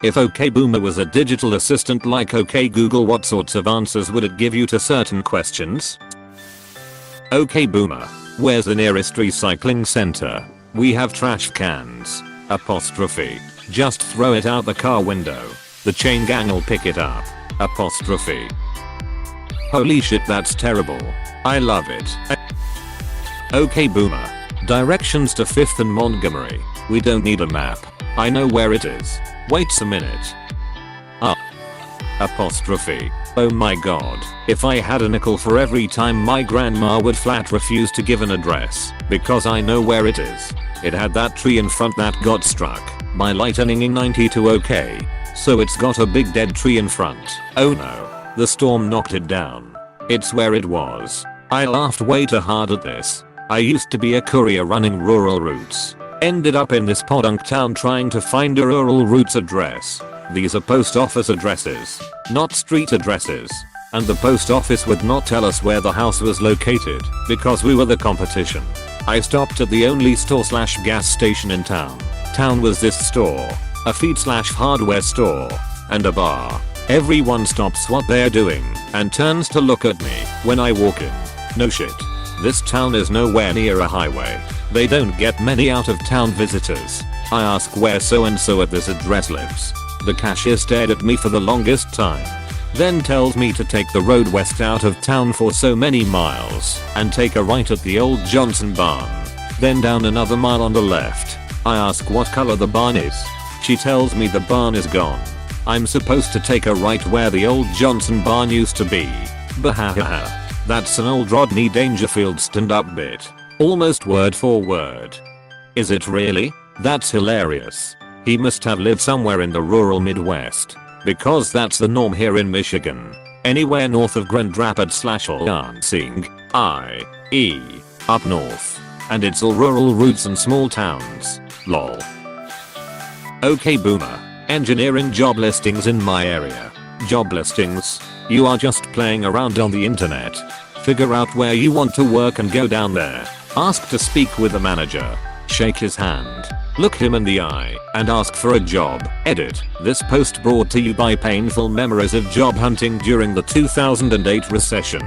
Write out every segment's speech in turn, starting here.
If OK Boomer was a digital assistant like OK Google, what sorts of answers would it give you to certain questions? OK Boomer. Where's the nearest recycling center? We have trash cans. Apostrophe. Just throw it out the car window. The chain gang will pick it up. Apostrophe. Holy shit, that's terrible. I love it. OK Boomer. Directions to 5th and Montgomery. We don't need a map. I know where it is. Wait a minute. Apostrophe. Oh my god. If I had a nickel for every time my grandma would flat refuse to give an address, because I know where it is. It had that tree in front that got struck by lightning in 92. Okay. So it's got a big dead tree in front. Oh no. The storm knocked it down. It's where it was. I laughed way too hard at this. I used to be a courier running rural routes. Ended up in this podunk town trying to find a rural routes address. These are post office addresses, not street addresses. And the post office would not tell us where the house was located because we were the competition. I stopped at the only store/gas station in town. Town was this store, a feed/hardware store, and a bar. Everyone stops what they're doing and turns to look at me when I walk in. No shit. This town is nowhere near a highway. They don't get many out of town visitors. I ask where so and so at this address lives. The cashier stared at me for the longest time. Then tells me to take the road west out of town for so many miles and take a right at the old Johnson barn. Then down another mile on the left. I ask what color the barn is. She tells me the barn is gone. I'm supposed to take a right where the old Johnson barn used to be. Bahahaha. That's an old Rodney Dangerfield stand-up bit. Almost word for word. Is it really? That's hilarious. He must have lived somewhere in the rural Midwest. Because that's the norm here in Michigan. Anywhere north of Grand Rapids/Lansing, i.e. up north. And it's all rural routes and small towns. Lol. OK Boomer. Engineering job listings in my area. Job listings. You are just playing around on the internet. Figure out where you want to work and go down there. Ask to speak with the manager. Shake his hand. Look him in the eye and ask for a job. Edit. This post brought to you by painful memories of job hunting during the 2008 recession.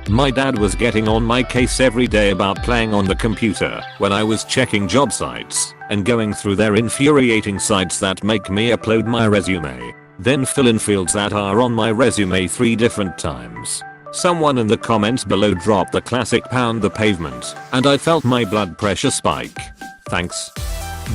My dad was getting on my case every day about playing on the computer when I was checking job sites and going through their infuriating sites that make me upload my resume. Then fill in fields that are on my resume 3 different times. Someone in the comments below dropped the classic pound the pavement and I felt my blood pressure spike. Thanks.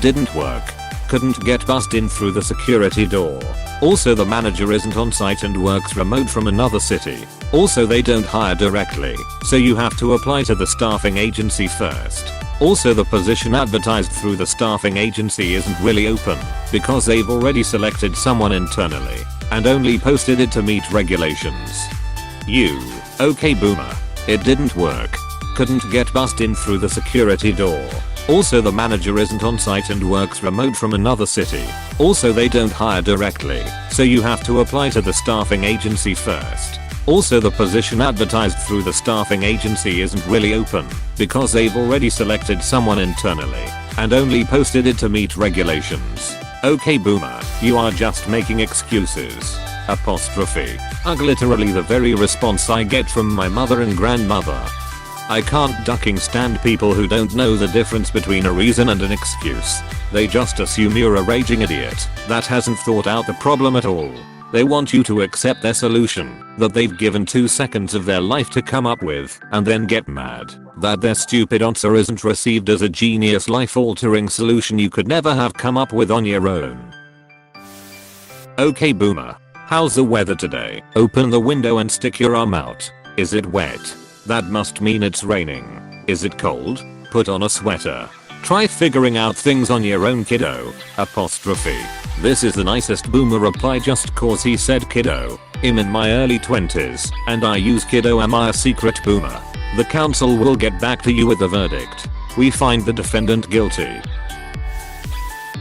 Didn't work. Couldn't get bussed in through the security door. Also the manager isn't on site and works remote from another city. Also they don't hire directly, so you have to apply to the staffing agency first. Also the position advertised through the staffing agency isn't really open because they've already selected someone internally and only posted it to meet regulations. OK Boomer. It didn't work. Couldn't get bussed in through the security door. Also the manager isn't on site and works remote from another city. Also they don't hire directly, so you have to apply to the staffing agency first. Also the position advertised through the staffing agency isn't really open because they've already selected someone internally and only posted it to meet regulations. OK Boomer, you are just making excuses. Apostrophe. Ugh, literally the very response I get from my mother and grandmother. I can't ducking stand people who don't know the difference between a reason and an excuse. They just assume you're a raging idiot that hasn't thought out the problem at all. They want you to accept their solution that they've given 2 seconds of their life to come up with and then get mad that their stupid answer isn't received as a genius life-altering solution you could never have come up with on your own. OK Boomer. How's the weather today? Open the window and stick your arm out. Is it wet? That must mean it's raining. Is it cold? Put on a sweater. Try figuring out things on your own, kiddo. Apostrophe. This is the nicest boomer reply just cause he said kiddo. I'm in my early 20s and I use kiddo. Am I a secret boomer? The council will get back to you with the verdict. We find the defendant guilty.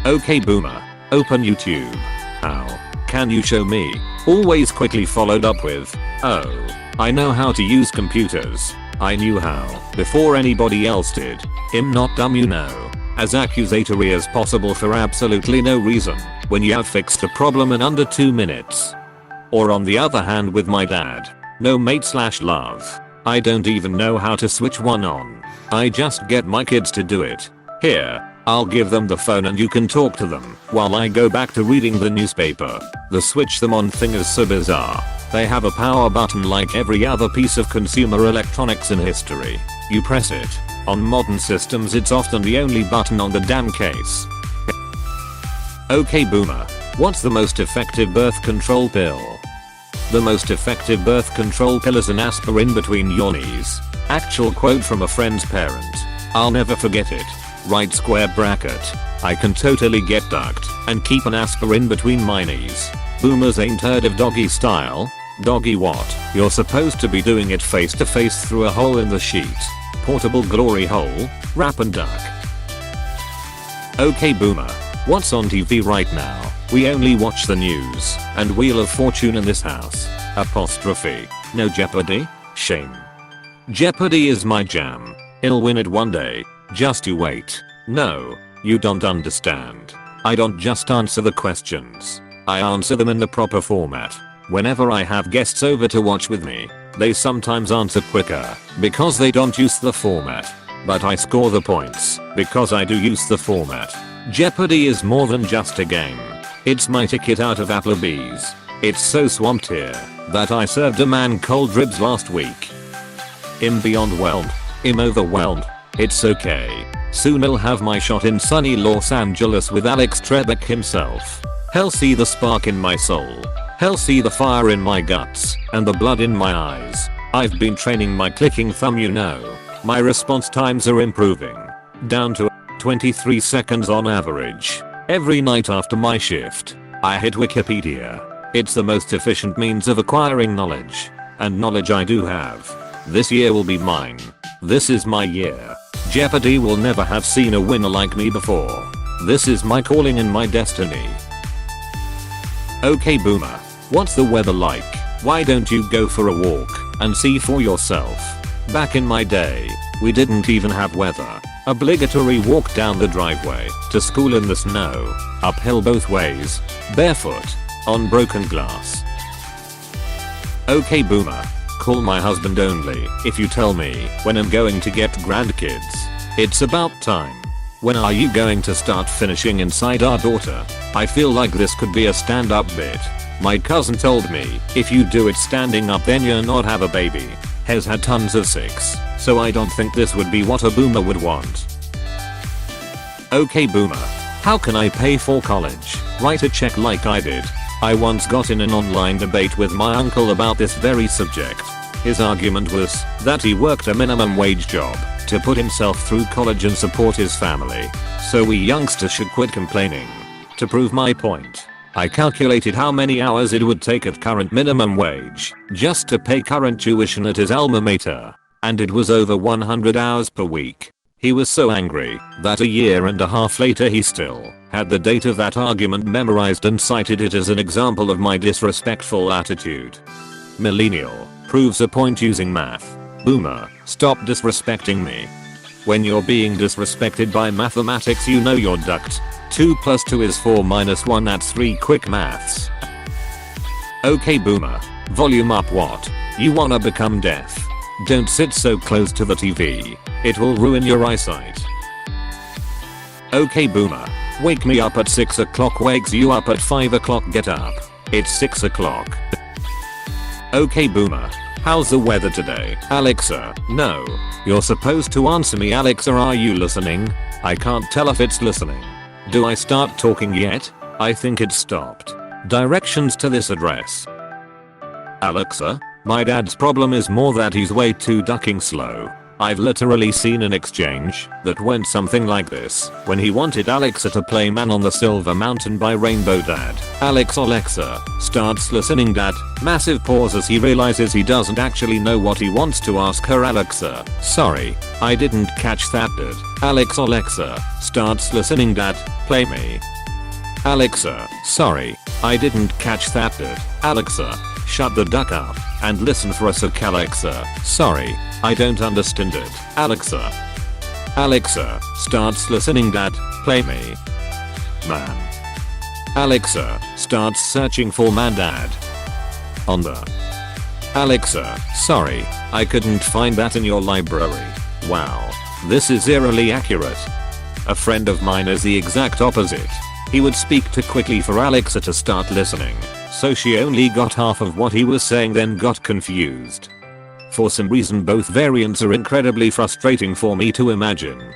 OK Boomer. Open YouTube. How? Can you show me? Always quickly followed up with, oh. I know how to use computers. I knew how before anybody else did. I'm not dumb, you know. As accusatory as possible for absolutely no reason. when you have fixed a problem in under 2 minutes. Or on the other hand with my dad. No mate/love. I don't even know how to switch one on. I just get my kids to do it. Here, I'll give them the phone and you can talk to them while I go back to reading the newspaper. The switch them on thing is so bizarre. They have a power button like every other piece of consumer electronics in history. You press it. On modern systems it's often the only button on the damn case. Okay boomer. What's the most effective birth control pill? The most effective birth control pill is an aspirin between your knees. Actual quote from a friend's parent. I'll never forget it. Right square bracket. I can totally get ducked and keep an aspirin between my knees. Boomers ain't heard of doggy style. Doggy what? You're supposed to be doing it face to face through a hole in the sheet. Portable glory hole. Wrap and duck. Okay boomer. What's on TV right now? We only watch the news and Wheel of Fortune in this house. Apostrophe. No Jeopardy? Shame. Jeopardy is my jam. I'll win it one day. Just you wait. No, you don't understand. I don't just answer the questions. I answer them in the proper format. Whenever I have guests over to watch with me, they sometimes answer quicker because they don't use the format. But I score the points because I do use the format. Jeopardy is more than just a game. It's my ticket out of Applebee's. It's so swamped here that I served a man cold ribs last week. I'm beyond whelmed. I'm overwhelmed. It's okay. Soon I'll have my shot in sunny Los Angeles with Alex Trebek himself. Hell see the spark in my soul. Hell see the fire in my guts and the blood in my eyes. I've been training my clicking thumb you know. My response times are improving. Down to 23 seconds on average. Every night after my shift, I hit Wikipedia. It's the most efficient means of acquiring knowledge. And knowledge I do have. This year will be mine. This is my year. Jeopardy will never have seen a winner like me before. This is my calling and my destiny. Okay boomer. What's the weather like? Why don't you go for a walk and see for yourself? Back in my day, we didn't even have weather. Obligatory walk down the driveway to school in the snow, uphill both ways, barefoot, on broken glass. Okay boomer. Call my husband only if you tell me when I'm going to get grandkids. It's about time. When are you going to start finishing inside our daughter? I feel like this could be a stand-up bit. My cousin told me if you do it standing up then you'll not have a baby. Has had tons of sex, so I don't think this would be what a boomer would want. Okay boomer. How can I pay for college? Write a check like I did. I once got in an online debate with my uncle about this very subject. His argument was that he worked a minimum wage job to put himself through college and support his family. So we youngsters should quit complaining. To prove my point, I calculated how many hours it would take at current minimum wage just to pay current tuition at his alma mater. And it was over 100 hours per week. He was so angry that a year and a half later he still had the date of that argument memorized and cited it as an example of my disrespectful attitude. Millennial proves a point using math. Boomer, stop disrespecting me. When you're being disrespected by mathematics you know you're ducked. 2 + 2 is 4 - 1 that's 3 quick maths. Okay boomer. Volume up what? You wanna become deaf? Don't sit so close to the TV. It will ruin your eyesight. Okay boomer. Wake me up at 6 o'clock wakes you up at 5 o'clock get up. It's 6 o'clock. Okay boomer. How's the weather today? Alexa, no. You're supposed to answer me Alexa are you listening? I can't tell if it's listening. Do I start talking yet? I think it stopped. Directions to this address. Alexa, my dad's problem is more that he's way too ducking slow. I've literally seen an exchange that went something like this when he wanted Alexa to play Man on the Silver Mountain by Rainbow Dad. Alexa starts listening dad. Massive pause as he realizes he doesn't actually know what he wants to ask her. Alexa, sorry, I didn't catch that dad. Alexa starts listening dad, play me. Alexa, sorry, I didn't catch that dad. Alexa, shut the duck up and listen for a sec. Alexa, sorry, I don't understand it. Alexa starts listening dad, play me. Man. Alexa starts searching for Mandad. On the Alexa, sorry, I couldn't find that in your library. Wow, this is eerily accurate. A friend of mine is the exact opposite. He would speak too quickly for Alexa to start listening, so she only got half of what he was saying then got confused. For some reason both variants are incredibly frustrating for me to imagine.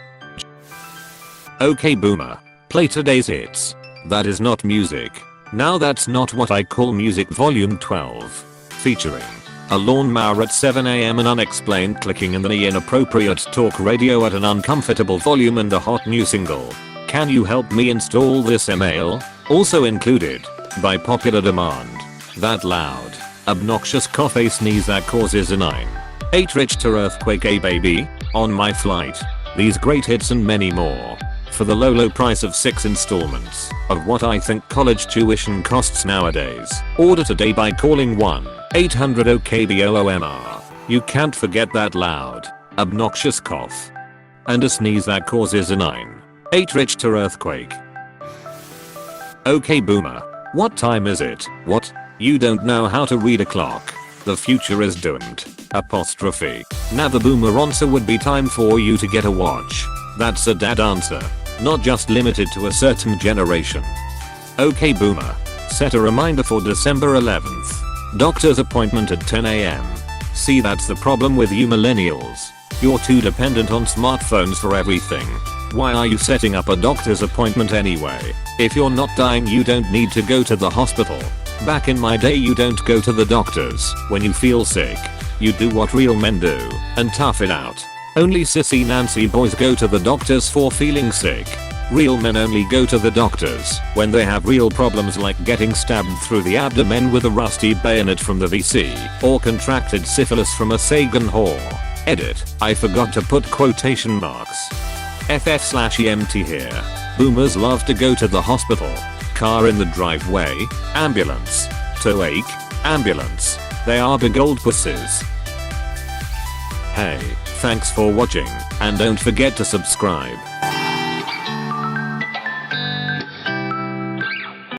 Okay boomer, play today's hits. That is not music. Now that's not what I call music volume 12. Featuring a lawnmower at 7 am, an unexplained clicking and the inappropriate talk radio at an uncomfortable volume, and a hot new single. Can you help me install this email? Also included, by popular demand, that loud, obnoxious cough, a sneeze that causes a 9.8 Richter earthquake, a baby, on my flight. These great hits and many more. For the low price of 6 installments of what I think college tuition costs nowadays. Order today by calling 1-800-OKBOOMR. You can't forget that loud, obnoxious cough. And a sneeze that causes a 9.8 Richter earthquake. Okay boomer, what time is it? What? You don't know how to read a clock? The future is doomed. Apostrophe. Now the boomer answer would be time for you to get a watch. That's a dad answer. Not just limited to a certain generation. Okay boomer, set a reminder for December 11th. Doctor's appointment at 10 am. See, that's the problem with you millennials. You're too dependent on smartphones for everything. Why are you setting up a doctor's appointment anyway? If you're not dying you don't need to go to the hospital. Back in my day you don't go to the doctors when you feel sick. You do what real men do and tough it out. Only sissy Nancy boys go to the doctors for feeling sick. Real men only go to the doctors when they have real problems, like getting stabbed through the abdomen with a rusty bayonet from the VC, or contracted syphilis from a Sagan whore. Edit, I forgot to put quotation marks. FF/EMT here. Boomers love to go to the hospital. Car in the driveway, ambulance. Toeache, ambulance. They are big old pussies. Hey, thanks for watching, and don't forget to subscribe.